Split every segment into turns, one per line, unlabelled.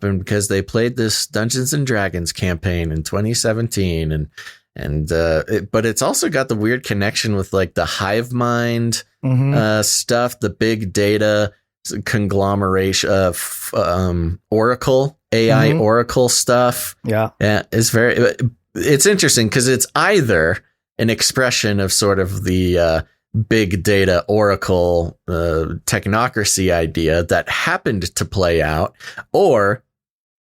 happened because they played this Dungeons and Dragons campaign in 2017, but it's also got the weird connection with like the hive mind stuff, the big data conglomeration of Oracle AI Oracle stuff. Yeah, it's interesting because it's either an expression of sort of the big data Oracle technocracy idea that happened to play out, or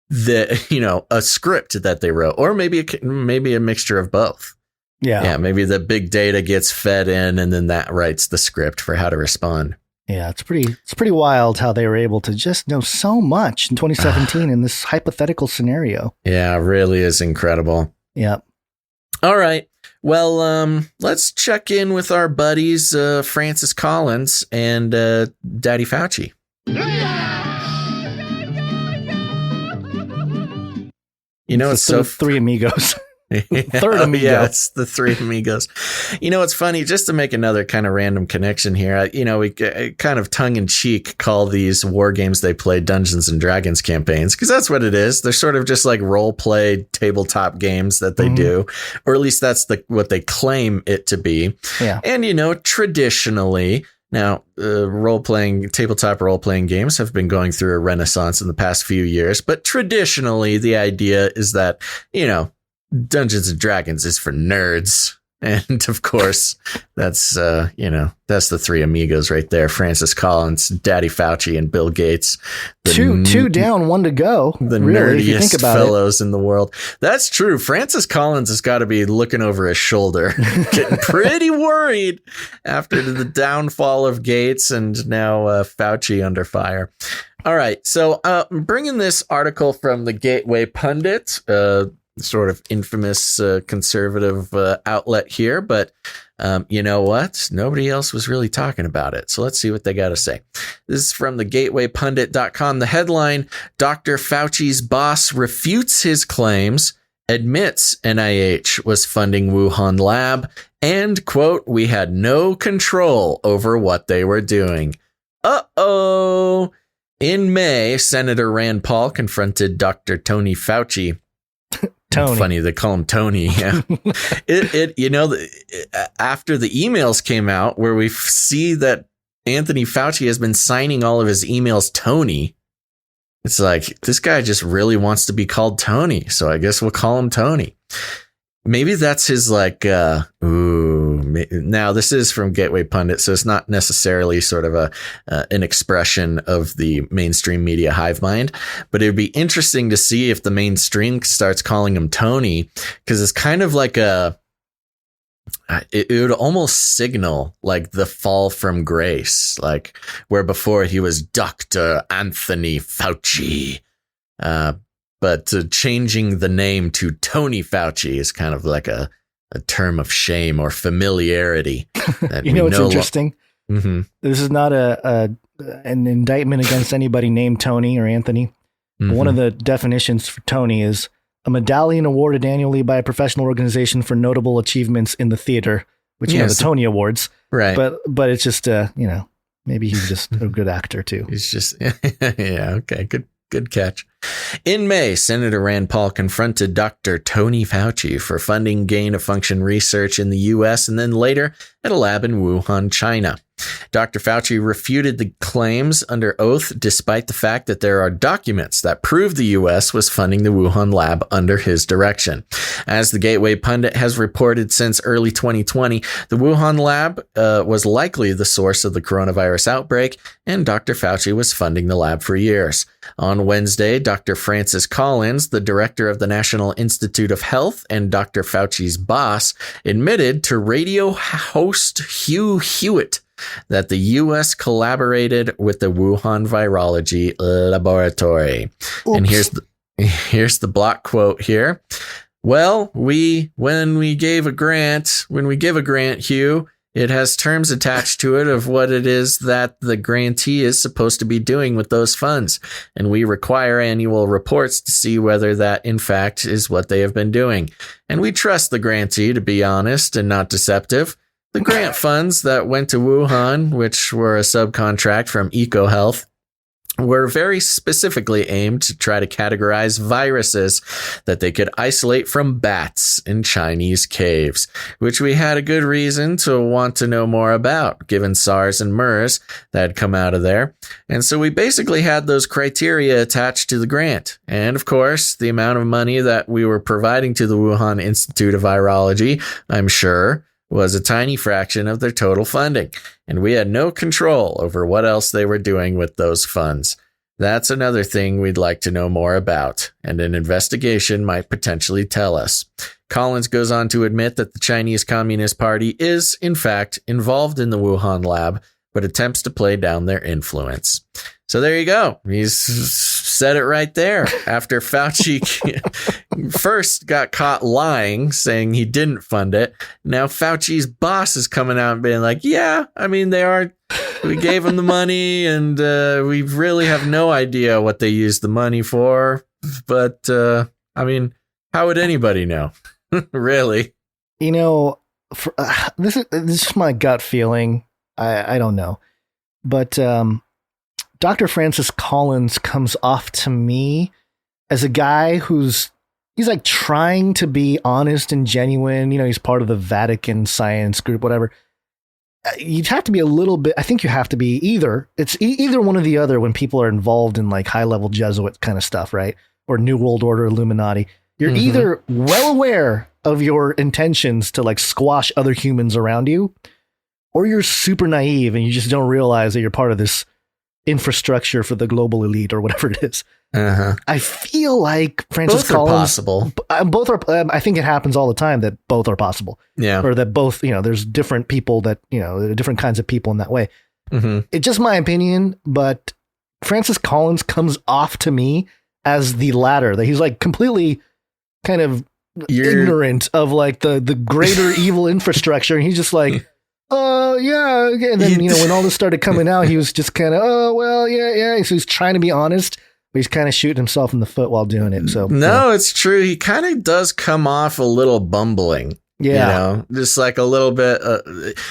a script that they wrote, or maybe a mixture of both. Yeah, maybe the big data gets fed in, and then that writes the script for how to respond.
Yeah, it's pretty wild how they were able to just know so much in 2017 in this hypothetical scenario. Yeah,
it really is incredible.
Yeah.
All right. Well, let's check in with our buddies, Francis Collins and Daddy Fauci. It's so
three amigos. Third amigo.
Yes, the three amigos. It's funny, just to make another kind of random connection here. We kind of tongue in cheek call these war games they play Dungeons and Dragons campaigns, because that's what it is. They're sort of just like role play tabletop games that they do, or at least that's what they claim it to be.
Yeah.
And, traditionally, now, tabletop role-playing games have been going through a renaissance in the past few years, but traditionally the idea is that, Dungeons and Dragons is for nerds. And of course, that's the three amigos right there. Francis Collins, Daddy Fauci, and Bill Gates.
Two down, one to go.
The nerdiest fellows in the world. That's true. Francis Collins has got to be looking over his shoulder, getting pretty worried after the downfall of Gates and now Fauci under fire. All right. So bringing this article from the Gateway Pundit, sort of infamous conservative outlet here, but you know what? Nobody else was really talking about it. So let's see what they got to say. This is from the gatewaypundit.com. The headline, Dr. Fauci's boss refutes his claims, admits NIH was funding Wuhan lab, and, quote, we had no control over what they were doing. Uh-oh. In May, Senator Rand Paul confronted Dr. Tony Fauci.
Tony.
Funny they call him Tony. Yeah. After the emails came out where we see that Anthony Fauci has been signing all of his emails Tony, it's like, this guy just really wants to be called Tony. So I guess we'll call him Tony. Maybe that's his now this is from Gateway Pundit, so it's not necessarily sort of an expression of the mainstream media hive mind, but it would be interesting to see if the mainstream starts calling him Tony, because it's kind of like it would almost signal like the fall from grace, like where before he was Dr. Anthony Fauci. But changing the name to Tony Fauci is kind of like a term of shame or familiarity.
What's interesting? This is not an indictment against anybody named Tony or Anthony. One of the definitions for Tony is a medallion awarded annually by a professional organization for notable achievements in the theater, which the Tony Awards.
Right.
But it's just maybe he's just a good actor too.
He's just okay, good catch. In May, Senator Rand Paul confronted Dr. Tony Fauci for funding gain-of-function research in the U.S. and then later at a lab in Wuhan, China. Dr. Fauci refuted the claims under oath, despite the fact that there are documents that prove the U.S. was funding the Wuhan lab under his direction. As the Gateway Pundit has reported since early 2020, the Wuhan lab was likely the source of the coronavirus outbreak, and Dr. Fauci was funding the lab for years. On Wednesday, Dr. Francis Collins, the director of the National Institute of Health and Dr. Fauci's boss, admitted to radio host Hugh Hewitt that the U.S. collaborated with the Wuhan Virology Laboratory. Oops. And here's the block quote here. Well, when we give a grant, Hugh, it has terms attached to it of what it is that the grantee is supposed to be doing with those funds. And we require annual reports to see whether that, in fact, is what they have been doing. And we trust the grantee to be honest and not deceptive. The grant funds that went to Wuhan, which were a subcontract from EcoHealth, were very specifically aimed to try to categorize viruses that they could isolate from bats in Chinese caves, which we had a good reason to want to know more about, given SARS and MERS that had come out of there. And so we basically had those criteria attached to the grant. And of course, the amount of money that we were providing to the Wuhan Institute of Virology, I'm sure, was a tiny fraction of their total funding, and we had no control over what else they were doing with those funds. That's another thing we'd like to know more about, and an investigation might potentially tell us. Collins goes on to admit that the Chinese Communist Party is, in fact, involved in the Wuhan lab, but attempts to play down their influence. So there you go. He's said it right there. After Fauci first got caught lying, saying he didn't fund it, now Fauci's boss is coming out and being like, yeah, I mean, we gave him the money, and we really have no idea what they used the money for. But, I mean, how would anybody know? Really?
You know, this is my gut feeling. I don't know. But Dr. Francis Collins comes off to me as a guy he's like trying to be honest and genuine. You know, he's part of the Vatican science group, whatever. You'd have to be a little bit, I think you have to be it's either one or the other when people are involved in like high level Jesuit kind of stuff, right? Or New World Order Illuminati. You're either well aware of your intentions to like squash other humans around you, or you're super naive and you just don't realize that you're part of this infrastructure for the global elite or whatever it is. I feel like Francis Collins.
Both are possible.
Both are. I think it happens all the time that both are possible.
Yeah.
Or that both, there's different people that, there are different kinds of people in that way. It's just my opinion, but Francis Collins comes off to me as the latter, that he's like completely kind of ignorant of like the greater evil infrastructure. And he's just like, yeah. Okay. And then, when all this started coming out, he was just kind of, oh, well, yeah. So he's trying to be honest, but he's kind of shooting himself in the foot while doing it. So
no, it's true. He kind of does come off a little bumbling.
Yeah.
Just like a little bit.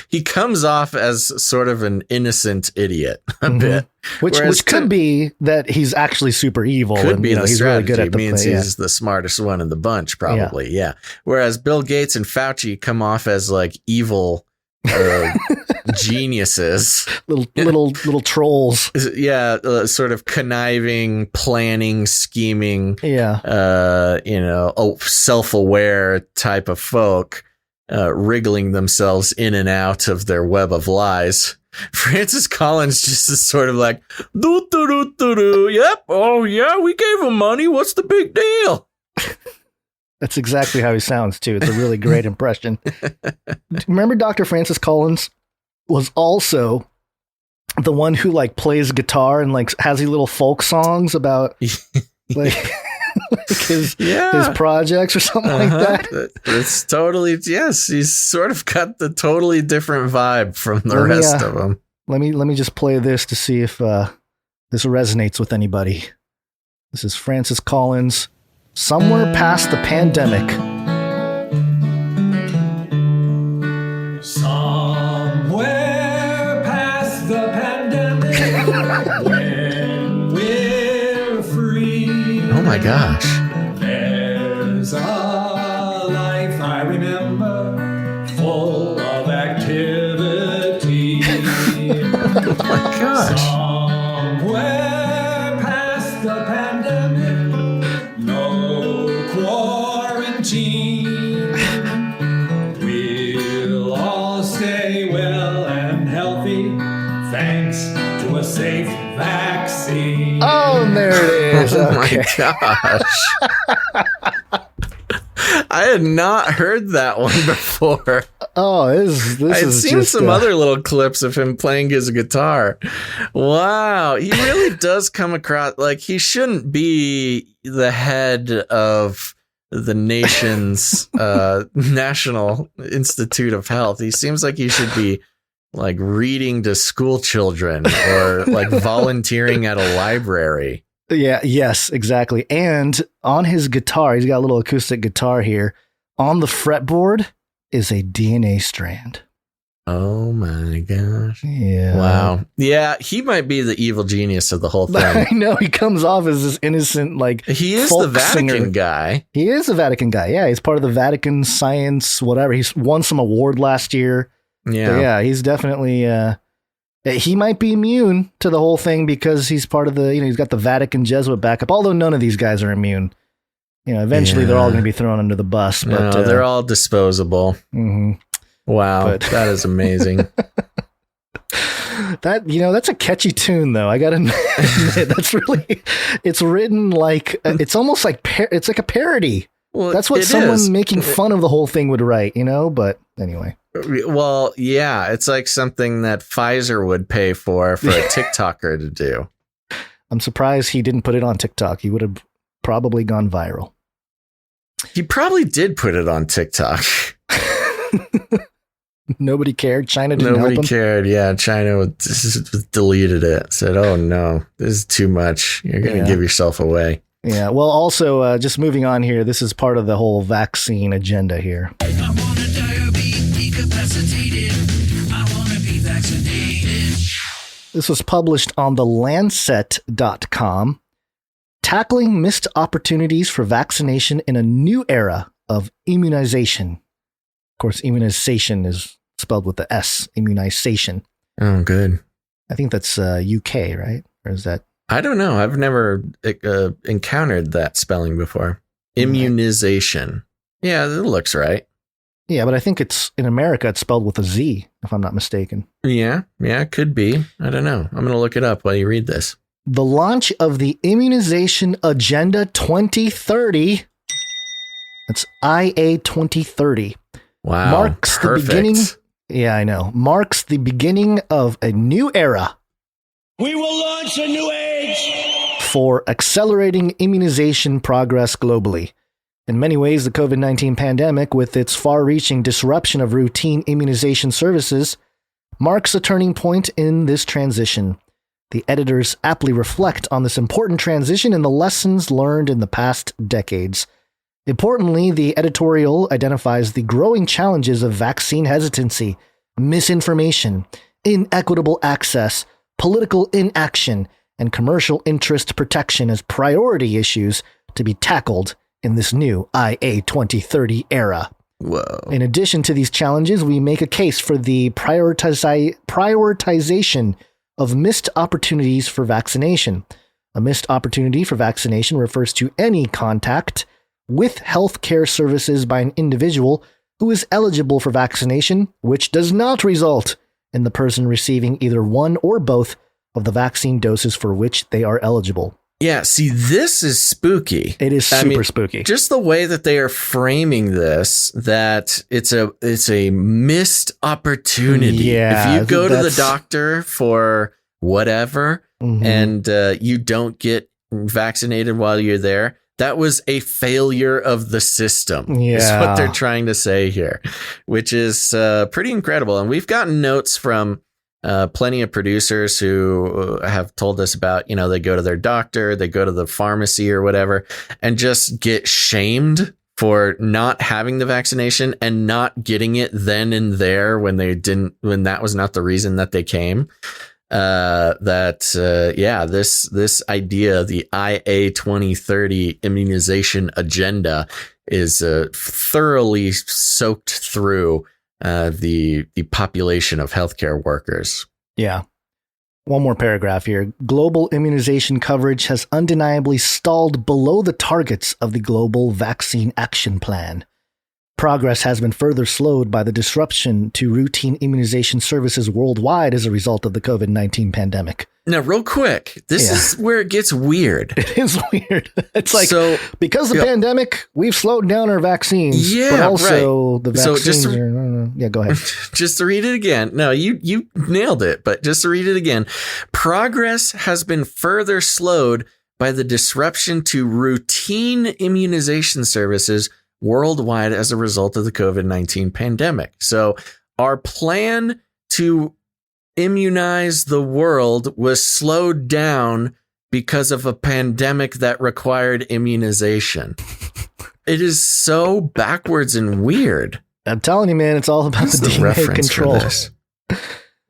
He comes off as sort of an innocent idiot a bit.
Which could be that he's actually super evil.
Could be the
he's
strategy.
Really good at the
means
play,
he's the smartest one in the bunch, probably. Yeah. Whereas Bill Gates and Fauci come off as like evil geniuses,
little trolls.
Yeah, sort of conniving, planning, scheming.
Yeah,
self-aware type of folk, wriggling themselves in and out of their web of lies. Francis Collins just is sort of like, yep, oh yeah, we gave him money. What's the big deal?
That's exactly how he sounds, too. It's a really great impression. Remember Dr. Francis Collins was also the one who like plays guitar and like has these little folk songs about like his projects or something like that.
It's totally, yes. He's sort of got the totally different vibe from the rest of them.
Let me just play this to see if this resonates with anybody. This is Francis Collins. Somewhere Past the Pandemic.
Somewhere past the pandemic, when we're free.
Oh my gosh.
There's a life I remember, full of activity.
Oh my gosh.
Somewhere past the pandemic, we'll all stay well and healthy thanks to a safe vaccine.
Oh, and there it is.
Oh
okay.
My gosh. I had not heard that one before.
Oh, this
I'd
is
seen
just,
some other little clips of him playing his guitar. Wow. He really does come across like he shouldn't be the head of the nation's National Institute of Health. He seems like he should be like reading to school children or like volunteering at a library.
Yeah, yes, exactly. And on his guitar, he's got a little acoustic guitar here. On the fretboard is a DNA strand.
Oh my gosh.
Yeah.
Wow. Yeah, he might be the evil genius of the whole thing.
I know, he comes off as this innocent, like,
He is
folk
the Vatican
singer.
guy.
He is a Vatican guy. Yeah, he's part of the Vatican science, whatever. He's won some award last year.
Yeah.
But yeah, he's definitely, he might be immune to the whole thing because he's part of the, he's got the Vatican Jesuit backup, although none of these guys are immune. Eventually they're all going to be thrown under the bus. But
No, they're all disposable.
Mm-hmm.
Wow. That is amazing.
That's a catchy tune, though. I gotta admit, that's really, it's written like, it's almost like, it's like a parody.
Well,
That's what someone making fun of the whole thing would write, but anyway.
Well, yeah, it's like something that Pfizer would pay for a TikToker to do.
I'm surprised he didn't put it on TikTok. He would have probably gone viral.
He probably did put it on TikTok.
Nobody cared. China didn't help him.
Nobody cared. Yeah, China deleted it. Said, "Oh no, this is too much. You're going to give yourself away."
Yeah. Well, also, just moving on here, this is part of the whole vaccine agenda here.
I want to die or be decapacitated. I want to be vaccinated.
This was published on the Lancet.com. Tackling missed opportunities for vaccination in a new era of immunization. Of course, immunization is spelled with the S, immunization.
Oh, good.
I think that's UK, right? Or is that?
I don't know. I've never encountered that spelling before. Immunization. Yeah, it looks right.
Yeah, but I think it's in America, it's spelled with a Z, if I'm not mistaken.
Yeah, it could be. I don't know. I'm going to look it up while you read this.
The launch of the Immunization Agenda 2030, that's IA 2030,
wow,
marks
perfect.
the beginning. Yeah, I know. Marks the beginning of a new era.
We will launch a new age
For accelerating immunization progress globally. In many ways, the COVID-19 pandemic, with its far-reaching disruption of routine immunization services, marks a turning point in this transition. The editors aptly reflect on this important transition and the lessons learned in the past decades. Importantly, the editorial identifies the growing challenges of vaccine hesitancy, misinformation, inequitable access, political inaction, and commercial interest protection as priority issues to be tackled in this new IA 2030 era.
Whoa.
In addition to these challenges, we make a case for the prioritization of missed opportunities for vaccination. A missed opportunity for vaccination refers to any contact with healthcare services by an individual who is eligible for vaccination, which does not result in the person receiving either one or both of the vaccine doses for which they are eligible.
Yeah, see, this is spooky.
It is super spooky.
Just the way that they are framing this, that it's a missed opportunity.
Yeah,
if you go to the doctor for whatever and you don't get vaccinated while you're there, that was a failure of the system.
Yeah.
Is what they're trying to say here, which is pretty incredible. And we've gotten notes from plenty of producers who have told us about, they go to their doctor, they go to the pharmacy or whatever, and just get shamed for not having the vaccination and not getting it then and there when that was not the reason that they came. This idea, the IA 2030 immunization agenda, is thoroughly soaked through the population of healthcare workers.
Yeah. One more paragraph here. Global immunization coverage has undeniably stalled below the targets of the Global Vaccine Action Plan. Progress has been further slowed by the disruption to routine immunization services worldwide as a result of the COVID-19 pandemic.
Now, real quick, this is where it gets weird.
It is weird. It's like, because of the pandemic, we've slowed down our vaccines.
Yeah,
but also the
So
vaccines go ahead.
Just to read it again. No, you nailed it, but just to read it again. Progress has been further slowed by the disruption to routine immunization services worldwide as a result of the COVID-19 pandemic. So our plan to immunize the world was slowed down because of a pandemic that required immunization. It is so backwards and weird.
I'm telling you, man, it's all about the DNA control.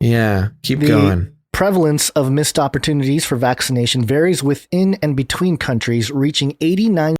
Yeah, keep
The
going.
prevalence of missed opportunities for vaccination varies within and between countries, reaching 89%